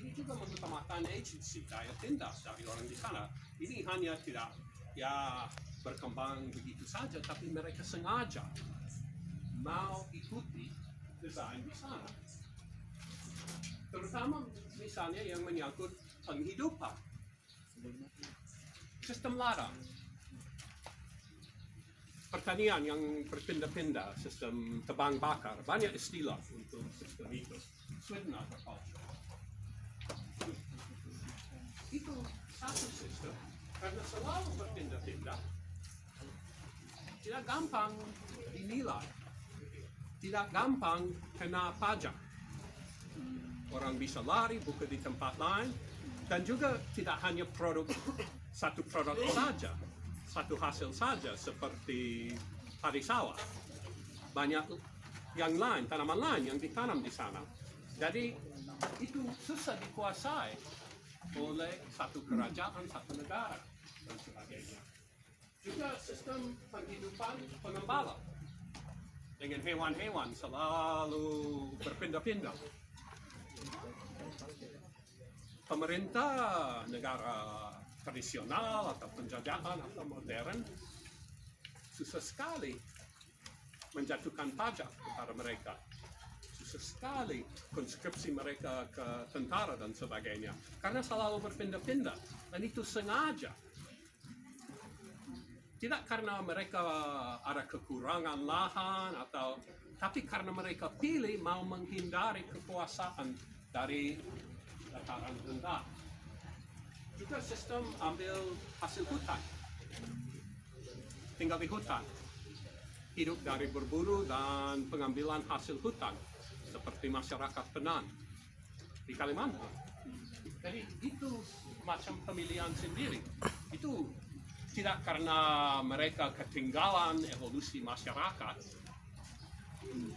ini juga mengutamakan agency daya tindas dari orang di sana. Ini hanya tidak berkembang begitu saja, tapi mereka sengaja mau ikuti desain di sana. Terutama misalnya yang menyangkut penghidupan, sistem ladang, pertanian yang berpindah-pindah, sistem tebang bakar, banyak istilah untuk sistem itu. Sweden agriculture. Itu satu sistem, karena selalu berpindah-pindah, tidak gampang dinilai, tidak gampang kena pajak. Orang bisa lari, buka di tempat lain, dan juga tidak hanya satu produk saja, satu hasil saja seperti padi sawah. Banyak yang lain, tanaman lain yang ditanam di sana. Jadi itu susah dikuasai oleh satu kerajaan, satu negara, dan sebagainya. Juga sistem penghidupan pengembala dengan hewan-hewan selalu berpindah-pindah. Pemerintah negara tradisional atau penjajahan atau modern susah sekali menjatuhkan pajak kepada mereka. Susah sekali konskripsi mereka ke tentara dan sebagainya. Karena selalu berpindah-pindah. Dan itu sengaja. Tidak karena mereka ada kekurangan lahan tapi karena mereka pilih mau menghindari kekuasaan dari dataran rendah. Juga sistem ambil hasil hutan, tinggal di hutan, hidup dari berburu dan pengambilan hasil hutan, seperti masyarakat Penan di Kalimantan. Jadi itu macam pemilihan sendiri. Itu tidak karena mereka ketinggalan evolusi masyarakat,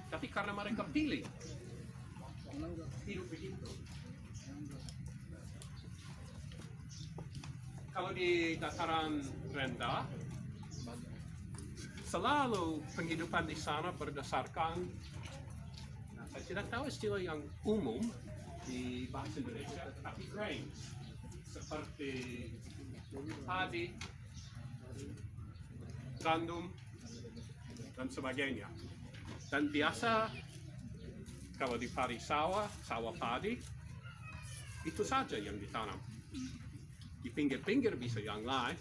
tapi karena mereka pilih hidup begitu. Kalau di dataran rendah, selalu penghidupan di sana berdasarkan, saya tidak tahu istilah yang umum di bahasa Indonesia, tapi grains, seperti padi, gandum, dan sebagainya. Dan biasa kalau di padi sawah padi, itu saja yang ditanam. Di pinggir-pinggir bisa yang lain,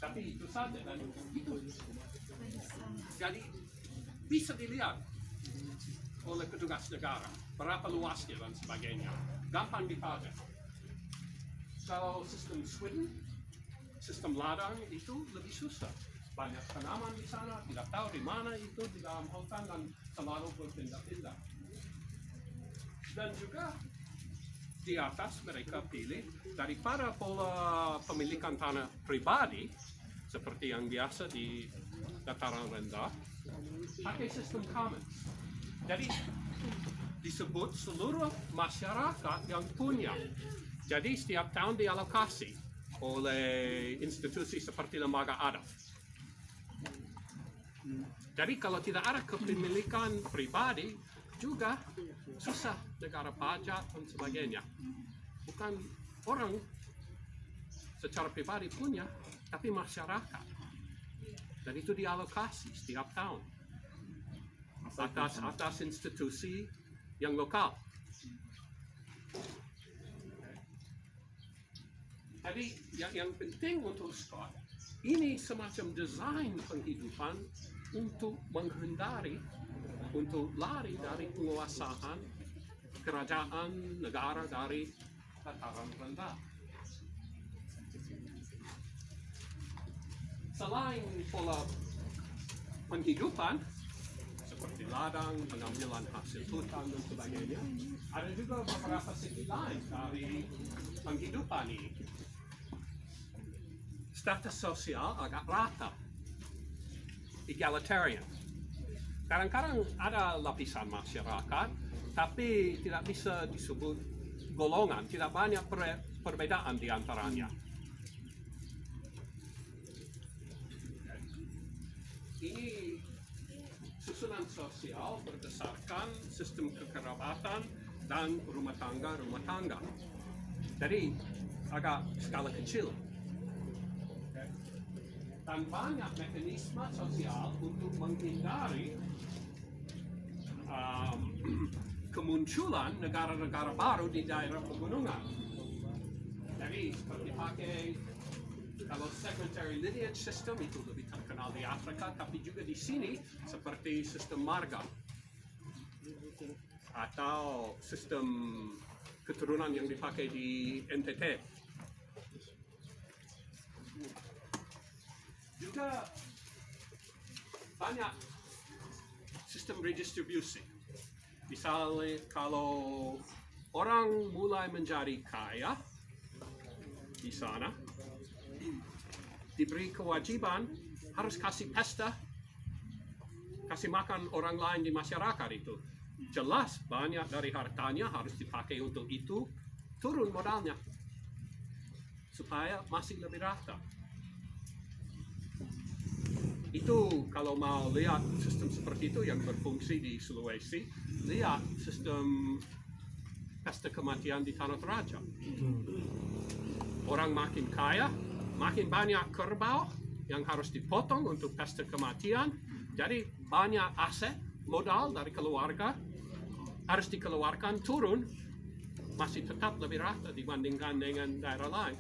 tapi itu saja. Dan itu jadi bisa dilihat oleh petugas negara berapa luasnya dan sebagainya, gampang dipajak. Kalau sistem Sweden, sistem ladang itu lebih susah, banyak tanaman di sana, tidak tahu di mana itu di dalam hutan dan selalu berpindah-pindah. Dan juga di atas mereka pilih daripada pola pemilikan tanah pribadi seperti yang biasa di dataran rendah, pakai sistem commons. Jadi disebut seluruh masyarakat yang punya. Jadi setiap tahun dialokasi oleh institusi seperti lembaga adat. Jadi kalau tidak ada kepemilikan pribadi, juga susah negara pajak dan sebagainya. Bukan orang secara pribadi punya, tapi masyarakat. Dan itu dialokasi setiap tahun atas institusi yang lokal. Jadi yang penting untuk Scott, ini semacam desain penghidupan untuk menghindari, untuk lari dari penguasaan kerajaan negara dari dataran rendah. Selain pola penghidupan seperti ladang, pengambilan hasil hutan dan sebagainya, ada juga beberapa segi lain dari penghidupan ini. Status sosial agak rata, egalitarian. Kadang-kadang ada lapisan masyarakat, tapi tidak bisa disebut golongan, tidak banyak perbedaan di antaranya. Ini susunan sosial berdasarkan sistem kekerabatan dan rumah tangga. Jadi agak skala kecil. Dan banyak mekanisme sosial untuk menghindari kemunculan negara-negara baru di daerah pegunungan. Jadi seperti pakai kalau segmentary lineage system itu lebih terkenal di Afrika, tapi juga di sini seperti sistem marga atau sistem keturunan yang dipakai di NTT. Juga banyak sistem redistribusi. Misalnya kalau orang mulai menjadi kaya di sana, diberi kewajiban harus kasih pesta, kasih makan orang lain di masyarakat itu. Jelas banyak dari hartanya harus dipakai untuk itu, turun modalnya supaya masih lebih rata. Itu kalau mau lihat sistem seperti itu yang berfungsi di Sulawesi, lihat sistem pesta kematian di Tanah Toraja. Orang makin kaya, makin banyak kerbau yang harus dipotong untuk pesta kematian, jadi banyak aset modal dari keluarga harus dikeluarkan turun, masih tetap lebih rata dibandingkan dengan daerah lain.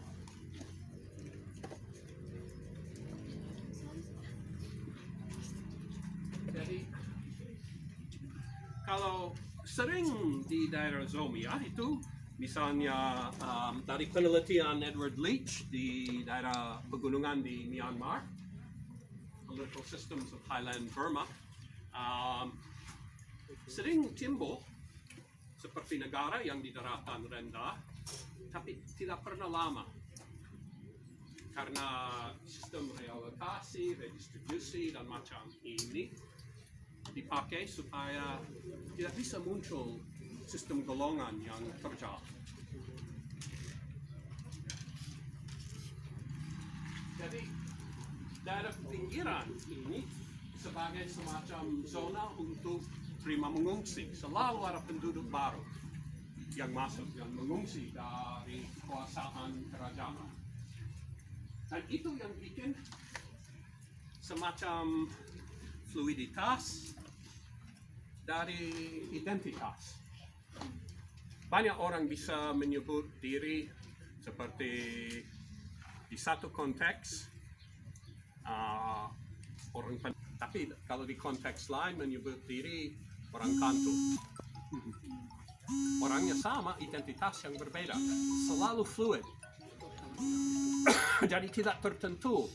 Jadi kalau sering di daerah Zomia itu, misalnya dari penelitian Edward Leach di daerah pegunungan di Myanmar, Political Systems of Highland Burma, sering timbul seperti negara yang di daratan rendah, tapi tidak pernah lama. Karena sistem realokasi, redistribusi, dan macam ini dipakai supaya tidak bisa muncul sistem golongan yang terjal. Jadi daerah pinggiran ini sebagai semacam zona untuk terima mengungsi. Selalu ada penduduk baru yang masuk, yang mengungsi dari kekuasaan kerajaan. Dan itu yang bikin semacam fluiditas dari identitas. Banyak orang bisa menyebut diri seperti di satu konteks orang, tapi kalau di konteks lain menyebut diri orang Kantu. Orangnya sama, identitas yang berbeda, selalu fluid. Jadi tidak tertentu